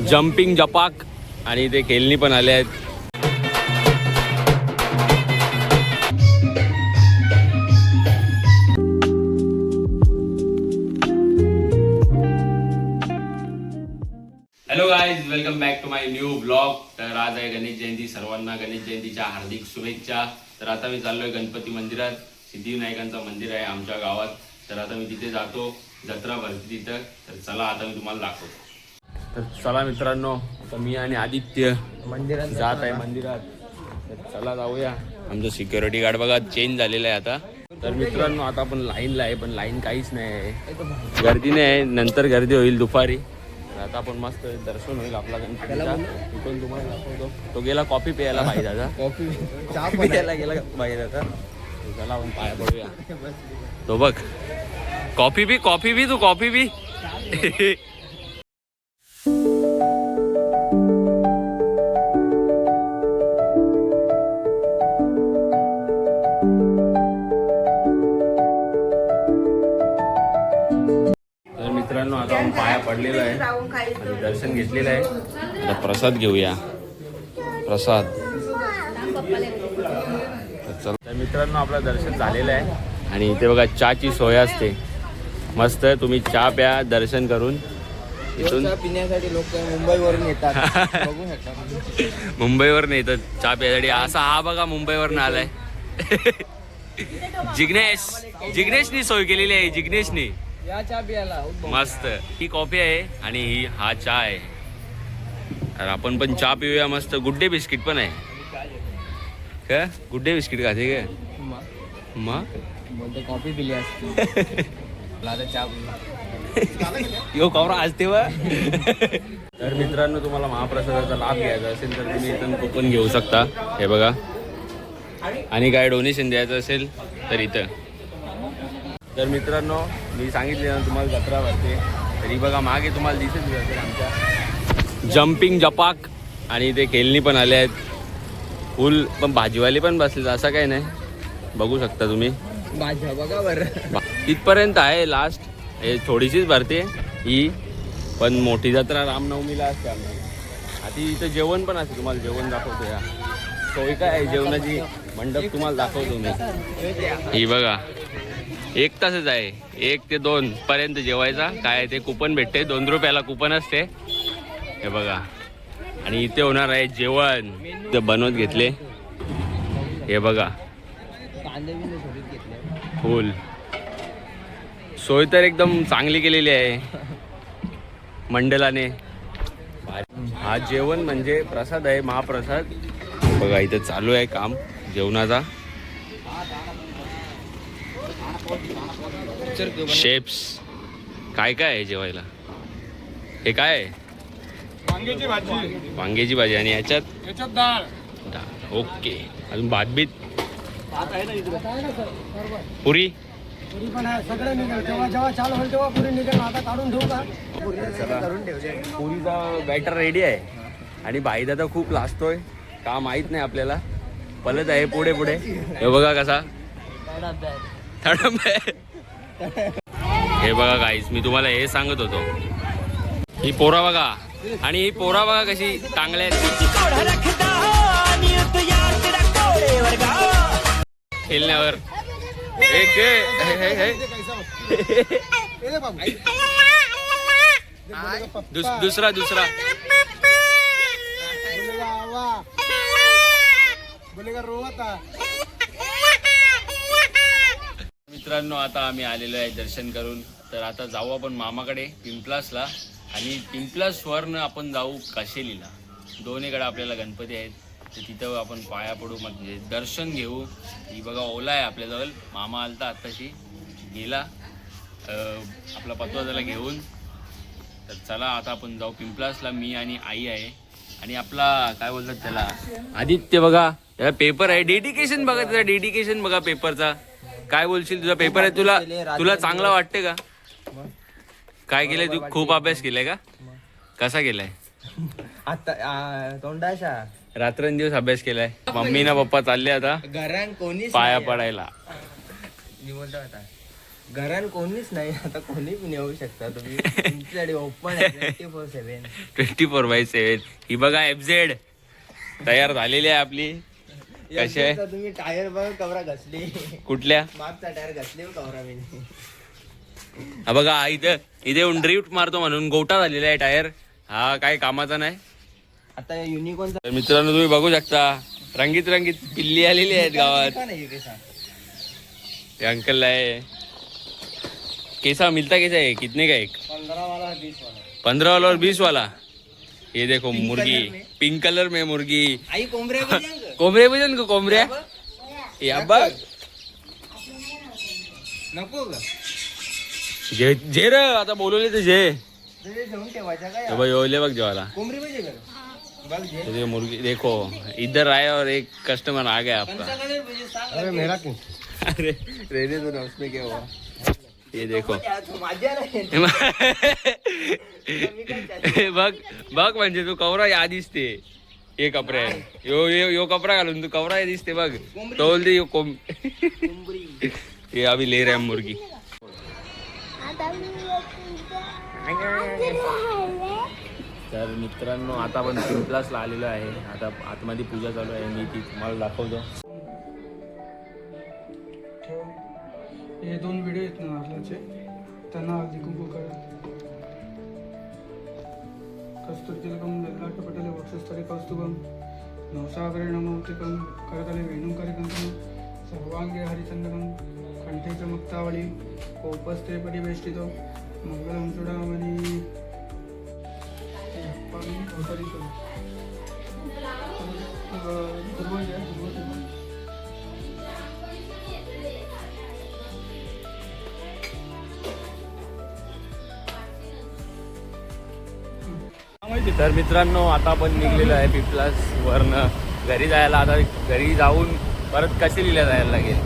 Jumping जपाक आणि ते खेळणी पण आले आहेत. Hello guys, welcome back to my new blog. तर आज आहे गणेश जयंती. सर्वांना गणेश जयंतीच्या हार्दिक शुभेच्छा. तर आता मी चाललोय गणपती मंदिरात. सिद्धिविनायकांचं मंदिर आहे आमच्या गावात. तर आता मी तिथे जातो, जत्रा भरती तिथं. तर चला आता मी तुम्हाला दाखवतो. तर चला मित्रांनो, आता मी आणि आदित्य मंदिरात जात आहे मंदिरात. तर चला जाऊया. आमचं सिक्युरिटी गार्ड बघा चेंज झालेलं आहे आता. तर मित्रांनो आता आपण लाईनला आहे, पण लाईन काहीच नाही आहे, गर्दी नाही आहे. नंतर गर्दी होईल दुपारी. आता आपण मस्त दर्शन होईल आपला गणपतीचा. तिथून तुम्हाला दाखवतो. तो गेला कॉफी प्यायला पाहिजे आता. कॉफी प्यायला गेला बाहेर आता. चला आपण पाया पडूया. तो बघ कॉफी बी तू कॉफी बी. तर मित्रांनो आता आपण पाया पडलेला आहे आणि दर्शन घेतलेलं आहे. आता प्रसाद घेऊया. प्रसाद. तर मित्रांनो आपलं दर्शन झालेलं आहे आणि इथे बघा चहाची सोय असते मस्त. तुम्ही चहा प्या दर्शन करून. इथून पिण्यासाठी लोक मुंबईवरून येतात. बघू शकता मुंबईवरून येतात चहा प्यासाठी. असा हा बघा मुंबईवरून आलाय. जिग्नेशनी सोय केलेली आहे. जिग्नेशनी या चहा पियाला मस्त. ही कॉफी आहे आणि ही हा चहा आहे. तर आपण पण चहा पिऊया मस्त. गुड्डे बिस्किट पण आहे का? गुड्डे बिस्किट खाते का मग? कॉफी पिली असते. चहा यो कवरा आज तेव्हा. तर मित्रांनो तुम्हाला महाप्रसादाचा लाभ घ्यायचा असेल तर तुम्ही इथून कुपन घेऊ शकता. हे बघा. आणि काय डोनेशन द्यायचं असेल तर इथं. तर मित्रांनो मी सांगितले ना तुम्हाला जत्रा भरते. तरी बघा मागे तुम्हाला दिसत असेल आमच्या जम्पिंग जपाक आणि ते खेळणी पण आले आहेत. फुल पण भाजीवाले पण बसले. असं काही नाही, बघू शकता तुम्ही. भाज्या बघा बरं. तिथपर्यंत आहे लास्ट. हे थोडीशीच भरते ही, पण मोठी जत्रा रामनवमीला असते आमची. आता इथं जेवण पण असते. तुम्हाला जेवण दाखवतो. या सोय काय आहे जेवणाची, मंडप तुम्हाला दाखवतो मी. ही बघा 1 तासच आहे. 1 ते 2 पर्यंत जेवायचा. काय ते कुपन भेटते. 2 रुपयाला कुपन असते. हे बघा. आणि इथे होणार आहे जेवण. ते बनवत घेतले. हे बघा फुल सोय तर एकदम चांगली केलेली आहे मंडळाने. हा जेवण म्हणजे प्रसाद आहे, महाप्रसाद. बघा इथे चालू आहे काम जेवणाचा. शेप्स काय काय आहे जेवायला. हे काय आहे? वांग्याची भाजी आणि याच्यात डाळ. ओके. अजून भात बीत पुरी पण आहे सगळं निघेल. जेव्हा चालू होईल तेव्हा पुरी निघेल. आता काढून ठेवू का? पुरीचा बॅटर रेडी आहे आणि भाई दादा खूप लाजतोय का माहित नाही आपल्याला. पलत आहे पुढे पुढे. हे बघा कसा हे बघा गाईस, मी तुम्हाला हे सांगत होतो. ही पोरा बघा आणि ही पोरा बघा कशी चांगल्या खेळण्यावर. दुसरा मित्रांनो आता आम्ही आलेलो आहे दर्शन करून. तर आता जाऊ आपण मामाकडे पिंपलासला. आणि पिंपलासवरनं आपण जाऊ काशेलीला. दोन्हीकडे आपल्याला गणपती आहेत. तर तिथं आपण पाया पडू, म्हणजे दर्शन घेऊ. ही बघा ओला आहे आपल्याजवळ. मामा आलता आत्ताशी गेला आपला पत्वा त्याला घेऊन. तर चला आता आपण जाऊ पिंपलासला. मी आणि आई आहे आणि आपला काय बोलतात त्याला आदित्य. बघा त्याला पेपर आहे. डेडिकेशन बघा त्याचा. डेडिकेशन बघा पेपरचा. काय बोलशील? तुझा पेपर आहे. तुला चांगला वाटते का? काय केलंय तू? खूप अभ्यास केलाय का? कसा केलाय? आता तोंडाशा रात्रंदिवस अभ्यास केलाय. मम्मी ना पप्पा चालले आता घरान कोणी पाया पडायला. घरान कोणीच नाही आता कोणी पण येऊ शकता तुम्ही तुमच्यासाठी ओपन आहे 24/7. 24/7. ही बघा FZ तयार झालेली आहे आपली. कशी आहे? तुम्ही टायर बघा कवरा घसली कुठल्या? मागचा टायर घसली कवरा मी हा बघा इथे येऊन ड्रिफ्ट मारतो म्हणून गोटा झालेला आहे टायर. हा काय कामाचा नाही. आता युनिकॉर्न तर मित्रांनो तुम्ही बघू शकता रंगीत रंगीत पिल्ली आलेली आहेत गावात. ये अंकल है कैसा मिलता कैसा है कितने का एक 15 वाला 20 वाला 15 वाला और 20 वाला. ये देखो मुर्गी पिंक कलर में मुर्गी. आई कोंबरे कोंबरे भजन को कोंबऱ्या या बघ नको ग जे जे र आता बोलवले ते जे घेऊन ठेवायचा काय भाई ओले बघ जेवायला. कोंबडी पाहिजे का बघ जे तो ये मुर्गी देखो इधर आए और एक कस्टमर आ गया आपका. कोणता कलर पाहिजे सांग अरे मेरा क्यों? अरे रहने दो ना उसमें क्या हुआ. ये देखो माझ्या नाही बघ बघ म्हणजे तू कवरा या दिसते. हे कपडे यो कपडा घालून तू कवरा दिसते बघ. तो बोलते यो कोंबडी ये अभी ले रहे हैं मुर्गी. तर मित्रांनो आता आपण पिंपलासला आलेलो आहे. आता आतमध्ये पूजा चालू आहे. मी ती तुम्हाला दाखवतो. हे 2 व्हिडिओ आहेत ना आपल्याचे त्यांना हळदी कुंकू करा. कस्तुर्तिलकम ललाट पटले वक्षस्थले कौस्तुभम नवसागरे नमोतिकम करतले वेणुकरिकं सर्वांगे हरिचंदनम कंठे च मुक्तावळी कोपस्ते परिवेष्टितो मंगलम चूडामणी तर मित्रांनो आता आपण निघलेलो आहे पिंपलास वरनं घरी जायला. आता घरी जाऊन परत कशेलीला जायला लागेल.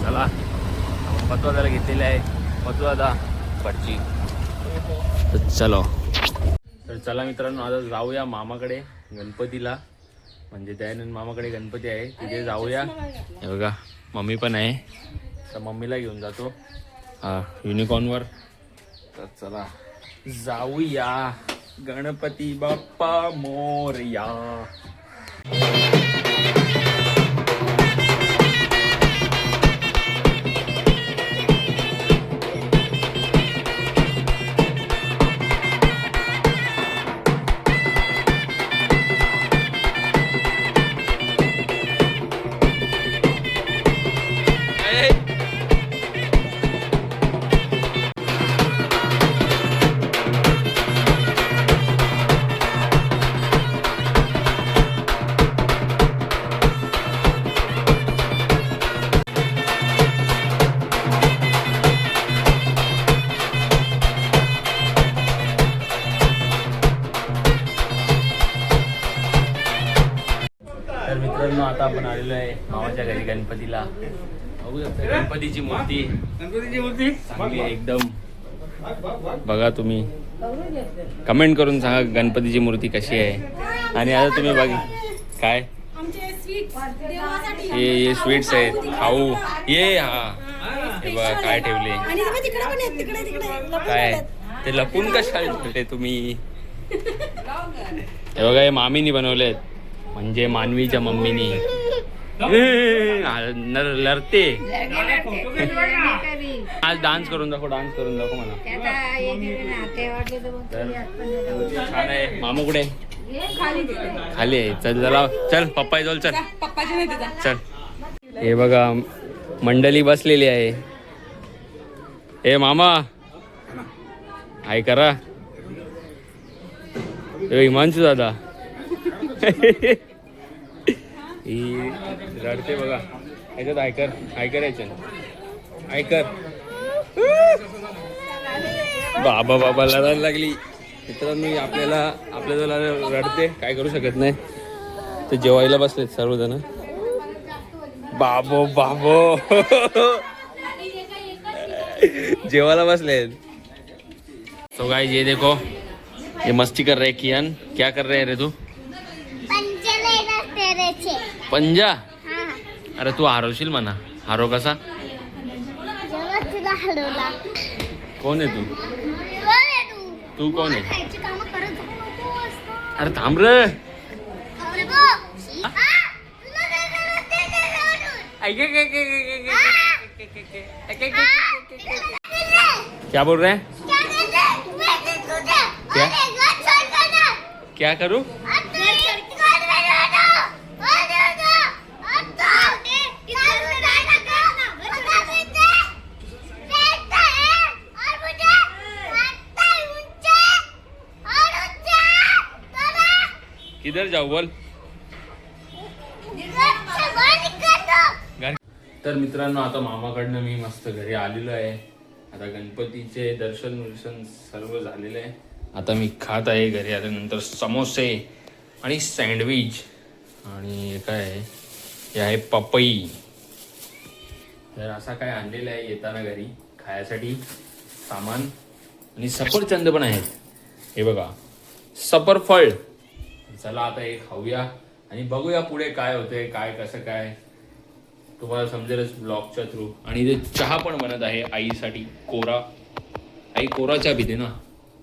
चला मथुराला घेतलेले आहे. मथुरा पडची तर चलो. तर चला मित्रांनो आता जाऊया मामाकडे गणपतीला. म्हणजे दयानंद मामाकडे गणपती आहे तिथे जाऊया. हे बघा मम्मी पण आहे तर मम्मीला घेऊन जातो युनिकॉर्नवर. तर चला जाऊया. गणपती बाप्पा मोरया. तर मित्रांनो आता आपण आलेलो आहे मामाच्या घरी गणपतीला. बघू शकता गणपतीची मूर्ती चांगली आहे एकदम. बघा तुम्ही कमेंट करून सांगा गणपतीची मूर्ती कशी आहे. आणि आता तुम्ही बघा काय हे स्वीट्स आहेत खाऊ. ये हा हे बघा काय ठेवले काय ते लपून कशा ठेवले तुम्ही. हे बघा हे मामीनी बनवलेत म्हणजे मानवीच्या मम्मीनी. लढते आज डान्स करून दाखव मला. छान आहे. मामू कुठे खाली आहे. चल चला चल पप्पा जवळ चल चल. हे बघा मंडळी बसलेली आहे. हे मामा हाय करा. हिमांशू दादा ही रडते बघा. याच्यात आयकर याच्यात आयकर बाबा लढायला लागली. मित्रांनो आपल्याला रडते काय करू शकत नाही. ते जेवायला बसलेत सर्वजण. बाबो जेवायला बसलेत. तो गाइस ये देखो ये मस्ती कर रहे कियान. क्या कर रहे हैं रे तू. पंजा. अरे तू हारवशील म्हणा. हारो कसा हलवला. कोण आहे तू? कोण आहे तू? तू कोण आहे? खायची कामं करत जाऊ नकोस. अरे थांब रे. अरे बो. हा? तुला काय करायचं ते करून. क्या बोल रहे हैं? क्या करते? मैं तुझे. क्या? अरे घर छोड़ कर ना. क्या करूं? किधर जाऊ बोल. तर मित्रांनो आता मामाकडनं मी मस्त घरी आलेलो आहे. आता गणपतीचे दर्शन सर्व झालेलं आहे. आता मी खात आहे घरी आल्यानंतर समोसे आणि सँडविच आणि काय आहे हे आहे पपई. तर असा काय आणलेलं आहे येताना घरी खायसाठी सामान. आणि सफरचंद पण आहेत हे बघा, सफरफळ. चला आता हे खाऊया आणि बघूया पुढे काय होतंय, काय कसं काय तुम्हाला समजेलच ब्लॉगच्या थ्रू. आणि इथे चहा पण बनत आहे आईसाठी कोरा. आई कोरा चहा पिते ना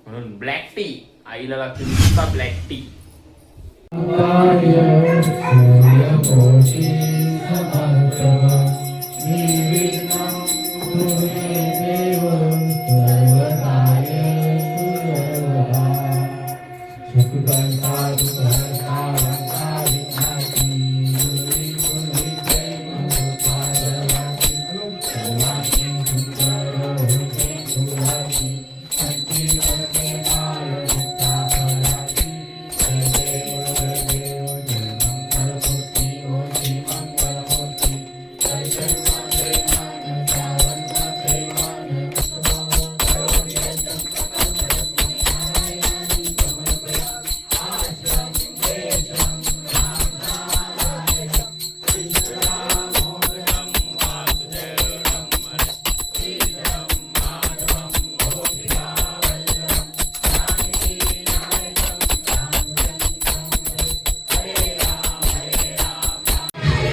म्हणून ब्लॅक टी आईला लागते नुसता ब्लॅक टी.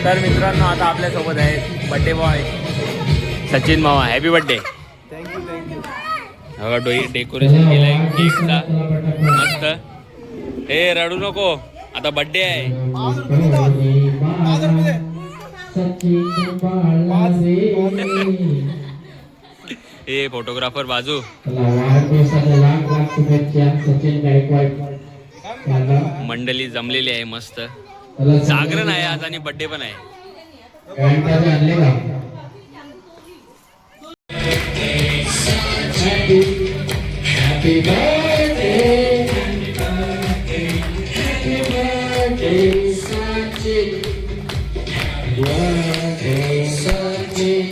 तर मित्रांनो आता आपल्यासोबत आहेत बड्डे बॉय सचिन मामा. Happy birthday. थँक्यू. डेकोरेशन केलंय केकचा मस्त. हे रडू नको आता बड्डे आहे. हे फोटोग्राफर बाजू. मंडळी जमलेली आहे मस्त. जागरण आहे आज आणि बड्डे पण आहे. Happy birthday, happy birthday, Sachin. Birthday, Sachin.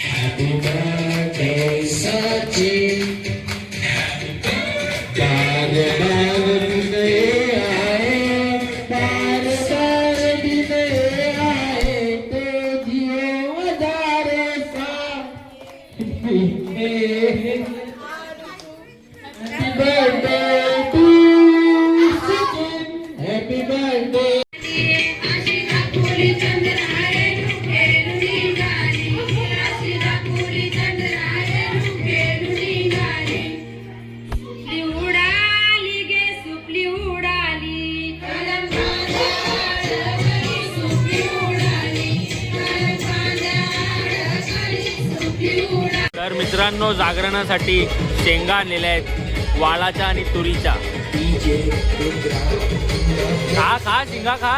Happy birthday, Sachin. बार बार दिन आए, बार बार दिन आए, तो जियो वधारे सा. Happy birthday to Sachin. Happy birthday. तर मित्रांनो जागरणासाठी शेंगा आणलेल्या आहेत वाळाच्या आणि तुरीच्या. खा खा शेंगा खा.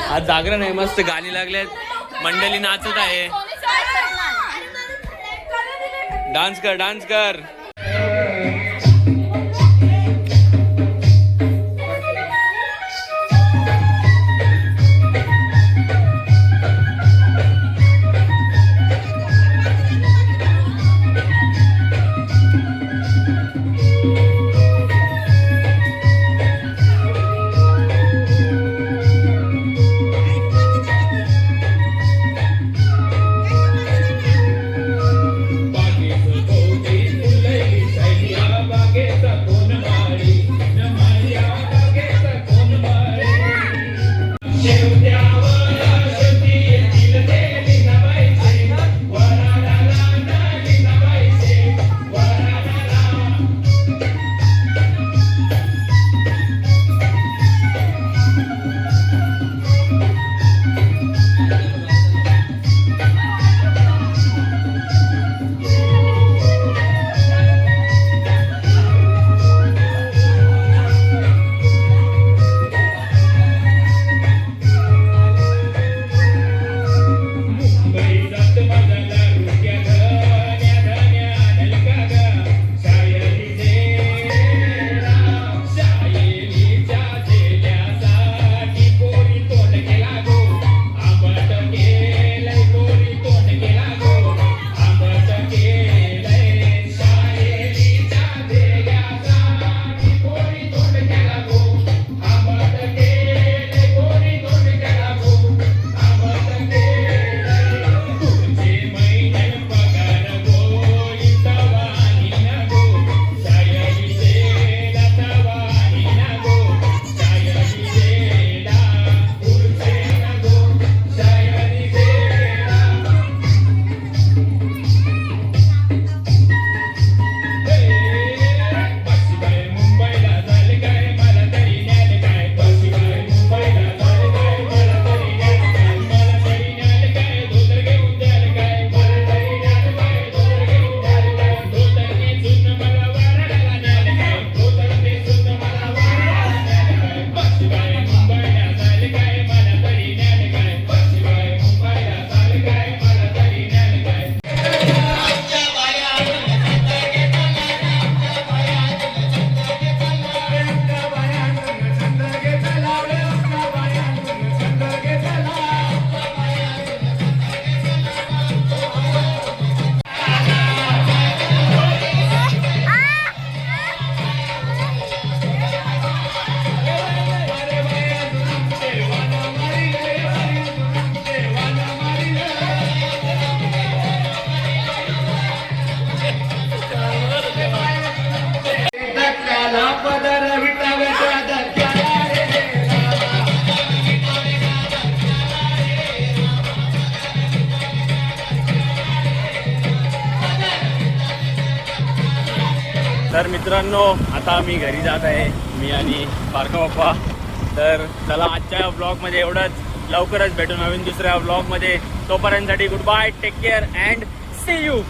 आज जागरण आहे, मस्त गाणी लागल्यात, मंडळी नाचत आहे. डान्स कर, डान्स कर. तर मित्रांनो, आता मी घरी जात आहे, मी आणि पारखा बाप्पा. तर चला आजच्या ब्लॉगमध्ये एवढंच. लवकरच भेटू नवीन दुसऱ्या ब्लॉगमध्ये. तोपर्यंतसाठी good bye, take care and see you.